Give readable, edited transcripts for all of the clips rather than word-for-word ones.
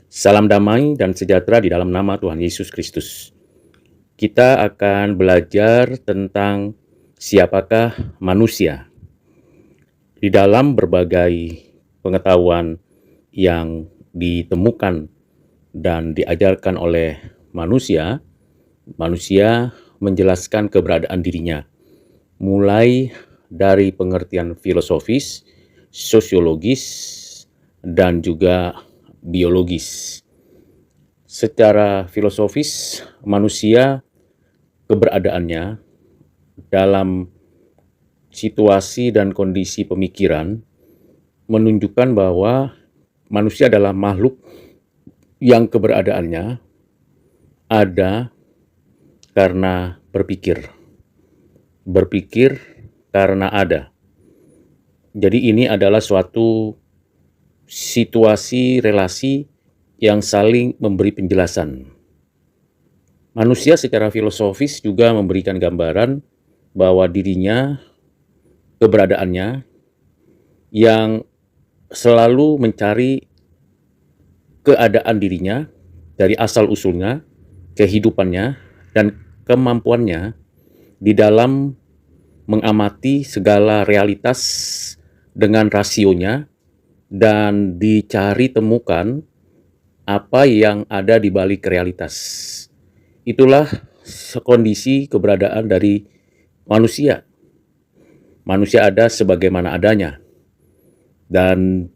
Salam damai dan sejahtera di dalam nama Tuhan Yesus Kristus. Kita akan belajar tentang siapakah manusia. Di dalam berbagai pengetahuan yang ditemukan dan diajarkan oleh manusia, manusia menjelaskan keberadaan dirinya, mulai dari pengertian filosofis, sosiologis, dan juga biologis. Secara filosofis, manusia keberadaannya dalam situasi dan kondisi pemikiran menunjukkan bahwa manusia adalah makhluk yang keberadaannya ada karena berpikir. Berpikir karena ada. Jadi ini adalah suatu situasi relasi yang saling memberi penjelasan. Manusia secara filosofis juga memberikan gambaran bahwa dirinya, keberadaannya, yang selalu mencari keadaan dirinya dari asal-usulnya, kehidupannya, dan kemampuannya di dalam mengamati segala realitas dengan rasionya dan dicari temukan apa yang ada di balik realitas. Itulah kondisi keberadaan dari manusia. Manusia ada sebagaimana adanya. Dan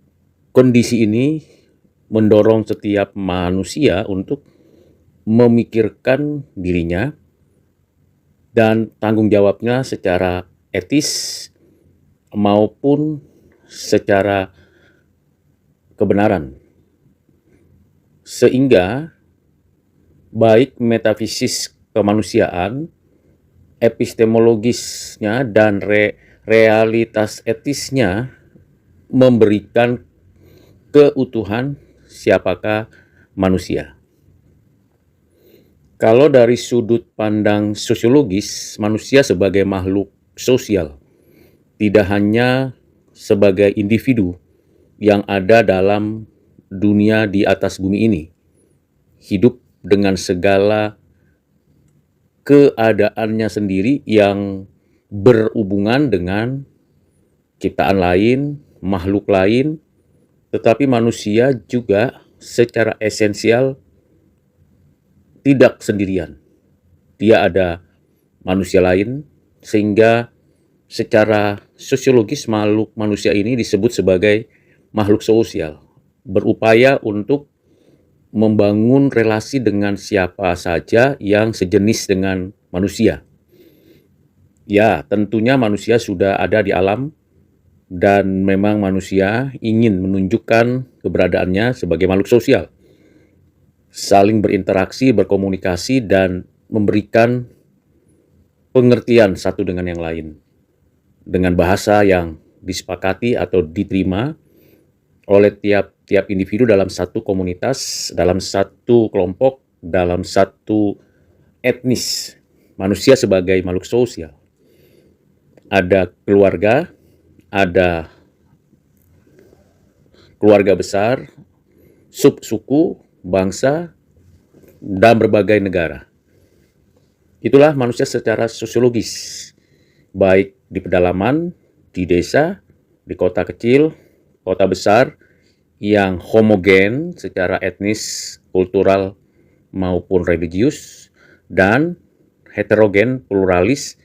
kondisi ini mendorong setiap manusia untuk memikirkan dirinya dan tanggung jawabnya secara etis maupun secara kebenaran. Sehingga baik metafisis kemanusiaan, epistemologisnya, dan realitas etisnya memberikan keutuhan siapakah manusia. Kalau dari sudut pandang sosiologis, manusia sebagai makhluk sosial, tidak hanya sebagai individu yang ada dalam dunia di atas bumi ini, hidup dengan segala keadaannya sendiri yang berhubungan dengan ciptaan lain, makhluk lain, tetapi manusia juga secara esensial tidak sendirian. Dia ada manusia lain, sehingga secara sosiologis makhluk manusia ini disebut sebagai makhluk sosial, berupaya untuk membangun relasi dengan siapa saja yang sejenis dengan manusia. Ya, tentunya manusia sudah ada di alam dan memang manusia ingin menunjukkan keberadaannya sebagai makhluk sosial. Saling berinteraksi, berkomunikasi, dan memberikan pengertian satu dengan yang lain. Dengan bahasa yang disepakati atau diterima oleh tiap individu dalam satu komunitas, dalam satu kelompok, dalam satu etnis. Manusia sebagai makhluk sosial. Ada keluarga, ada keluarga besar, subsuku, bangsa, dan berbagai negara. Itulah manusia secara sosiologis, baik di pedalaman, di desa, di kota kecil, kota besar, yang homogen secara etnis, kultural, maupun religius, dan heterogen, pluralis,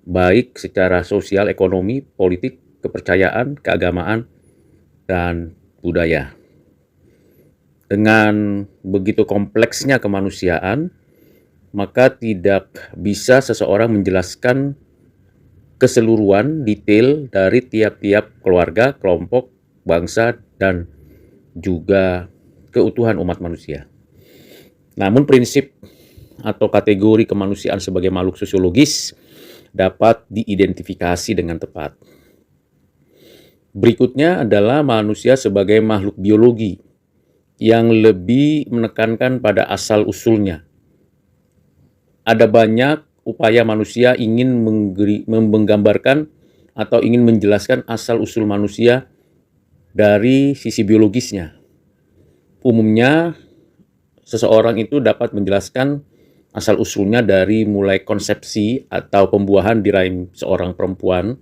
baik secara sosial, ekonomi, politik, kepercayaan, keagamaan, dan budaya. Dengan begitu kompleksnya kemanusiaan, maka tidak bisa seseorang menjelaskan keseluruhan detail dari tiap-tiap keluarga, kelompok, bangsa, dan juga keutuhan umat manusia. Namun prinsip atau kategori kemanusiaan sebagai makhluk sosiologis dapat diidentifikasi dengan tepat. Berikutnya adalah manusia sebagai makhluk biologi yang lebih menekankan pada asal-usulnya. Ada banyak upaya manusia ingin menggambarkan atau ingin menjelaskan asal-usul manusia dari sisi biologisnya. umumnya seseorang itu dapat menjelaskan asal-usulnya dari mulai konsepsi atau pembuahan di rahim seorang perempuan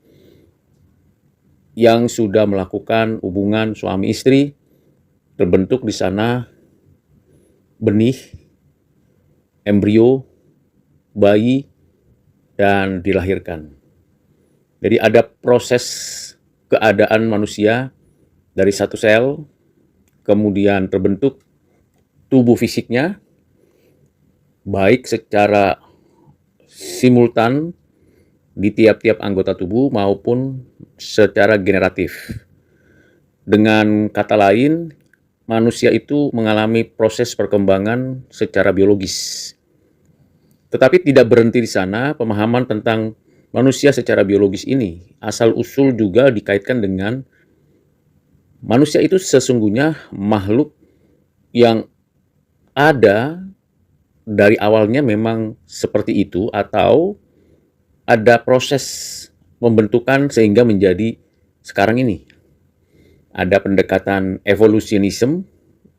yang sudah melakukan hubungan suami istri, terbentuk di sana benih, embrio, bayi, dan dilahirkan. Jadi ada proses keadaan manusia dari satu sel, kemudian terbentuk tubuh fisiknya, baik secara simultan di tiap-tiap anggota tubuh maupun secara generatif. Dengan kata lain, manusia itu mengalami proses perkembangan secara biologis. Tetapi tidak berhenti di sana, pemahaman tentang manusia secara biologis ini asal-usul juga dikaitkan dengan manusia itu sesungguhnya makhluk yang ada dari awalnya memang seperti itu, atau ada proses pembentukan sehingga menjadi sekarang ini. Ada pendekatan evolusionisme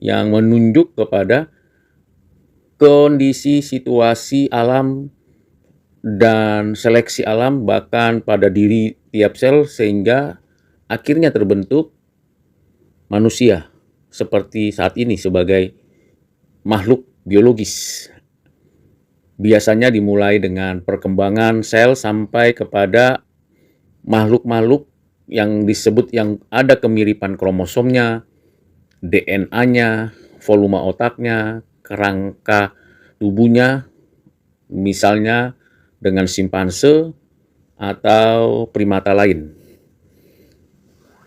yang menunjuk kepada kondisi situasi alam dan seleksi alam bahkan pada diri tiap sel sehingga akhirnya terbentuk manusia seperti saat ini sebagai makhluk biologis. Biasanya dimulai dengan perkembangan sel sampai kepada makhluk-makhluk yang disebut yang ada kemiripan kromosomnya, DNA-nya, volume otaknya, kerangka tubuhnya, misalnya dengan simpanse atau primata lain.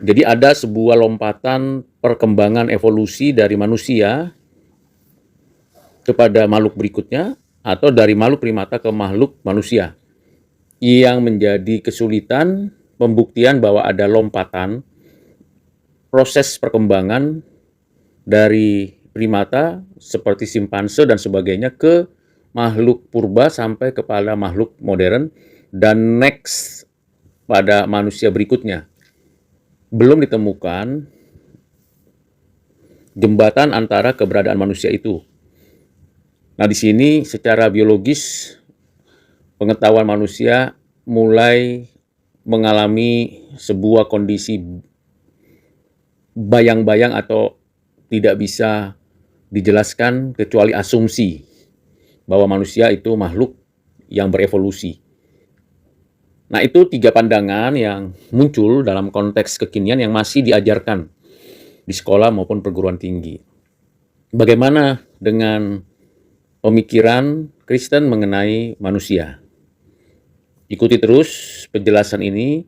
Jadi ada sebuah lompatan perkembangan evolusi dari manusia kepada makhluk berikutnya atau dari makhluk primata ke makhluk manusia yang menjadi kesulitan pembuktian bahwa ada lompatan proses perkembangan dari primata seperti simpanse dan sebagainya ke makhluk purba sampai kepada makhluk modern dan next pada manusia berikutnya. Belum ditemukan jembatan antara keberadaan manusia itu. Nah, di sini secara biologis pengetahuan manusia mulai mengalami sebuah kondisi bayang-bayang atau tidak bisa dijelaskan kecuali asumsi bahwa manusia itu makhluk yang berevolusi. Nah, itu 3 pandangan yang muncul dalam konteks kekinian yang masih diajarkan di sekolah maupun perguruan tinggi. Bagaimana dengan pemikiran Kristen mengenai manusia? Ikuti terus penjelasan ini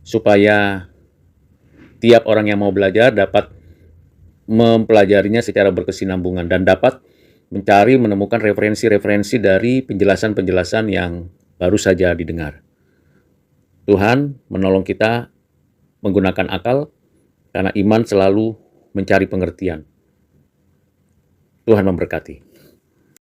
supaya tiap orang yang mau belajar dapat mempelajarinya secara berkesinambungan dan dapat menemukan referensi-referensi dari penjelasan-penjelasan yang baru saja didengar. Tuhan menolong kita menggunakan akal karena iman selalu mencari pengertian. Tuhan memberkati.